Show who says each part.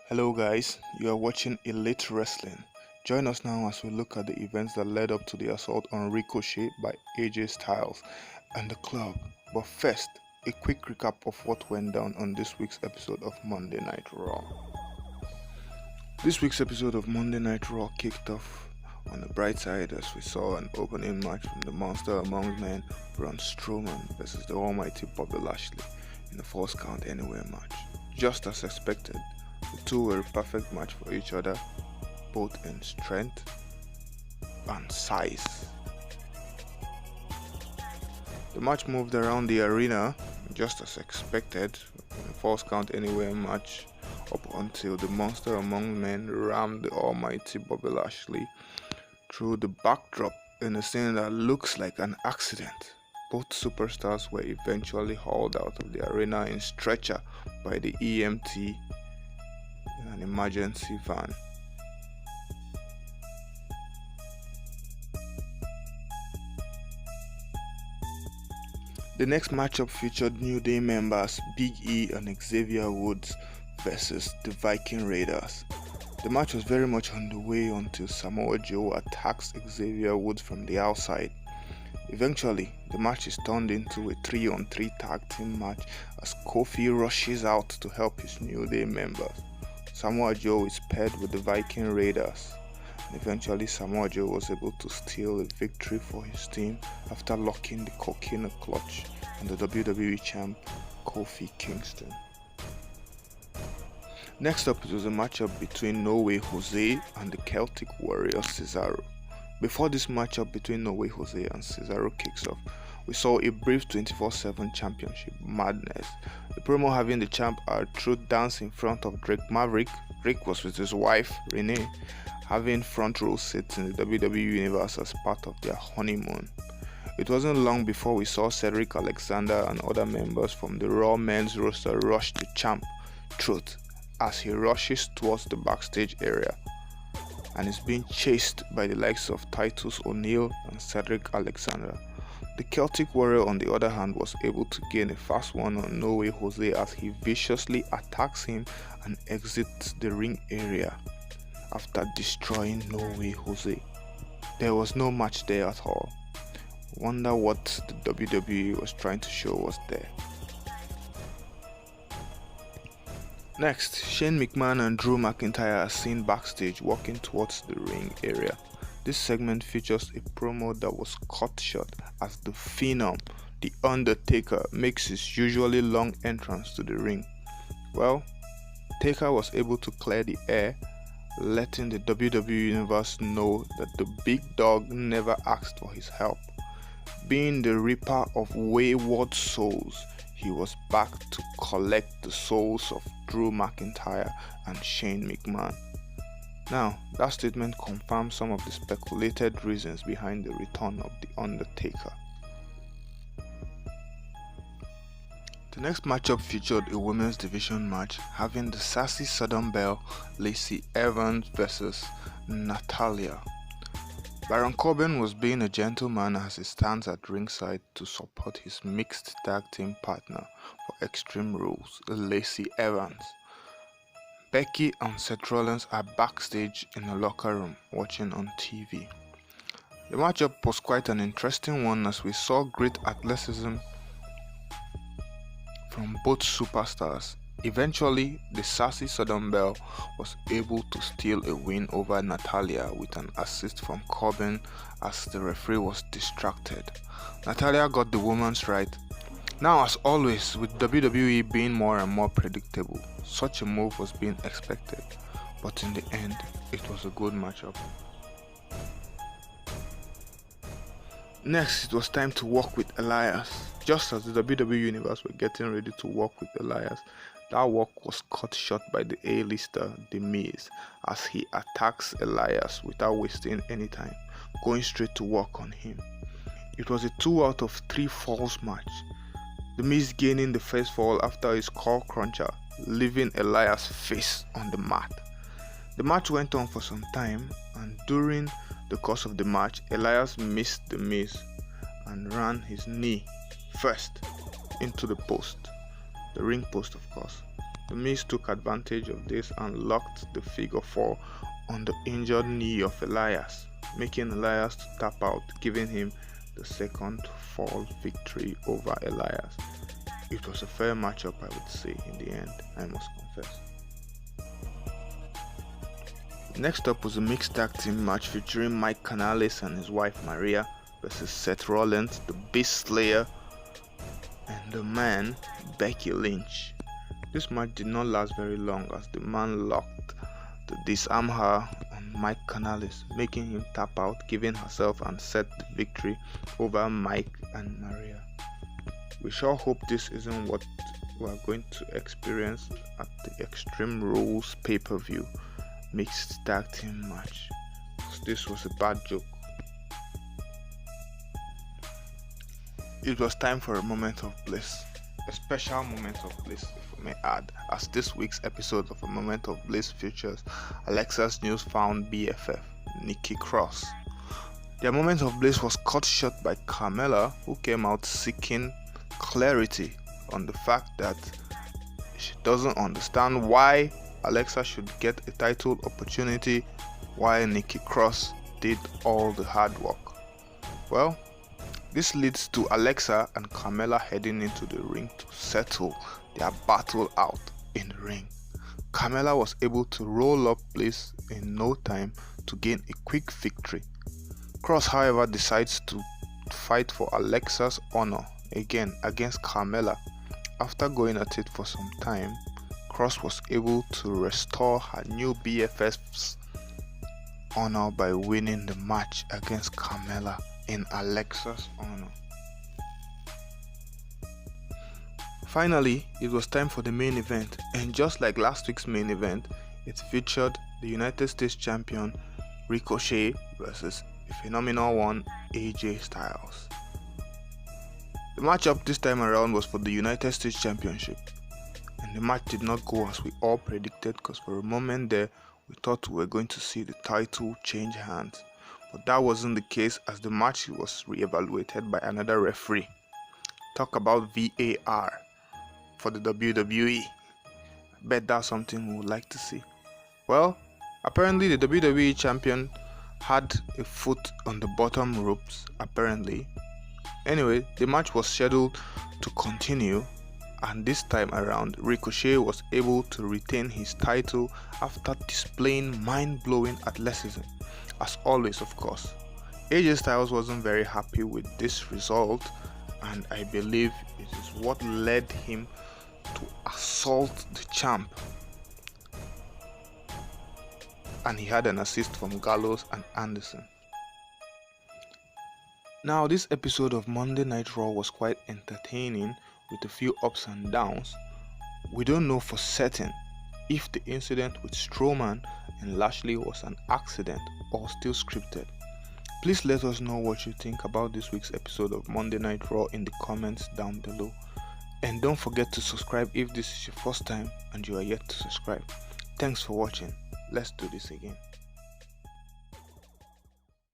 Speaker 1: Hello guys, you are watching Elite Wrestling. Join us now as we look at the events that led up to the assault on Ricochet by AJ Styles and the club. But first, a quick recap of what went down on this week's episode of Monday Night Raw. This week's episode of Monday Night Raw kicked off on the bright side as we saw an opening match from the monster among men, Braun Strowman versus the almighty Bobby Lashley in the Falls Count Anywhere match. Just as expected, the two were a perfect match for each other, both in strength and size. The match moved around the arena just as expected in the Falls Count Anywhere match up until the monster among men rammed the almighty Bobby Lashley through the backdrop in a scene that looks like an accident. Both superstars were eventually hauled out of the arena in stretcher by the EMT in an emergency van. The next matchup featured New Day members Big E and Xavier Woods versus the Viking Raiders. The match was very much on the way until Samoa Joe attacks Xavier Woods from the outside. Eventually, the match is turned into a 3-on-3 tag team match as Kofi rushes out to help his New Day members. Samoa Joe is paired with the Viking Raiders, and eventually Samoa Joe was able to steal a victory for his team after locking the coquina clutch on the WWE champ Kofi Kingston. Next up, it was a matchup between No Way Jose and the Celtic Warrior Cesaro. Before this matchup between No Way Jose and Cesaro kicks off, we saw a brief 24/7 championship madness. The promo having the champ R-Truth dance in front of Drake Maverick. Rick was with his wife, Renee, having front row seats in the WWE Universe as part of their honeymoon. It wasn't long before we saw Cedric Alexander and other members from the Raw men's roster rush the champ, Truth, as he rushes towards the backstage area and is being chased by the likes of Titus O'Neil and Cedric Alexander. The Celtic Warrior, on the other hand, was able to gain a fast one on No Way Jose as he viciously attacks him and exits the ring area after destroying No Way Jose. There was no match there at all. Wonder what the WWE was trying to show us there. Next, Shane McMahon and Drew McIntyre are seen backstage walking towards the ring area. This segment features a promo that was cut short as the Phenom, The Undertaker, makes his usually long entrance to the ring. Well, Taker was able to clear the air, letting the WWE Universe know that the big dog never asked for his help. Being the Reaper of Wayward Souls, he was back to collect the souls of Drew McIntyre and Shane McMahon. Now, that statement confirms some of the speculated reasons behind the return of The Undertaker. The next matchup featured a women's division match having the sassy Southern Belle Lacey Evans versus Natalya. Baron Corbin was being a gentleman as he stands at ringside to support his mixed tag team partner for Extreme Rules, Lacey Evans. Becky and Seth Rollins are backstage in a locker room watching on TV. The matchup was quite an interesting one as we saw great athleticism from both superstars. Eventually, the sassy Southern Belle was able to steal a win over Natalya with an assist from Corbin as the referee was distracted. Natalya got the women's right. Now, as always, with WWE being more and more predictable, such a move was being expected, but in the end, it was a good matchup. Next, it was time to work with Elias. Just as the WWE Universe were getting ready to work with Elias, that work was cut short by the A-lister, The Miz, as he attacks Elias without wasting any time, going straight to work on him. It was a 2 out of 3 falls match, The Miz gaining the first fall after his core cruncher, leaving Elias' face on the mat. The match went on for some time, and during the course of the match, Elias missed The Miz and ran his knee first into the post, the ring post of course. The Miz took advantage of this and locked the figure 4 on the injured knee of Elias, making Elias to tap out, giving him the second fall victory over Elias. It was a fair matchup, I would say, in the end, I must confess. Next up was a mixed tag team match featuring Mike Canales and his wife Maria versus Seth Rollins, the Beast Slayer, and the man Becky Lynch. This match did not last very long as the man locked to disarm her on Mike Canales, making him tap out, giving herself and Seth the victory over Mike and Maria. We sure hope this isn't what we are going to experience at the Extreme Rules pay-per-view mixed tag team match. This was a bad joke. It was time for a moment of bliss. A special moment of bliss, if I may add, as this week's episode of A Moment of Bliss features Alexa's newfound BFF, Nikki Cross. Their moment of bliss was cut short by Carmella, who came out seeking clarity on the fact that she doesn't understand why Alexa should get a title opportunity while Nikki Cross did all the hard work. Well, this leads to Alexa and Carmella heading into the ring to settle their battle out in the ring. Carmella was able to roll up Bliss in no time to gain a quick victory. Cross, however, decides to fight for Alexa's honor again against Carmella. After going at it for some time, Cross was able to restore her new BFF's honor by winning the match against Carmella in Alexa's honor. Finally, it was time for the main event, and just like last week's main event, it featured the United States Champion Ricochet versus the phenomenal one AJ Styles. The matchup this time around was for the United States Championship, and the match did not go as we all predicted, because for a moment there we thought we were going to see the title change hands. But that wasn't the case, as the match was re-evaluated by another referee. Talk about VAR for the WWE. I bet that's something we would like to see. Well, apparently the WWE champion had a foot on the bottom ropes, apparently. Anyway, the match was scheduled to continue, and this time around Ricochet was able to retain his title after displaying mind-blowing athleticism. As always, of course. AJ Styles wasn't very happy with this result, and I believe it is what led him to assault the champ. And he had an assist from Gallows and Anderson. Now, this episode of Monday Night Raw was quite entertaining with a few ups and downs. We don't know for certain if the incident with Strowman and Lashley was an accident or still scripted. Please let us know what you think about this week's episode of Monday Night Raw in the comments down below. And don't forget to subscribe if this is your first time and you are yet to subscribe. Thanks for watching. Let's do this again.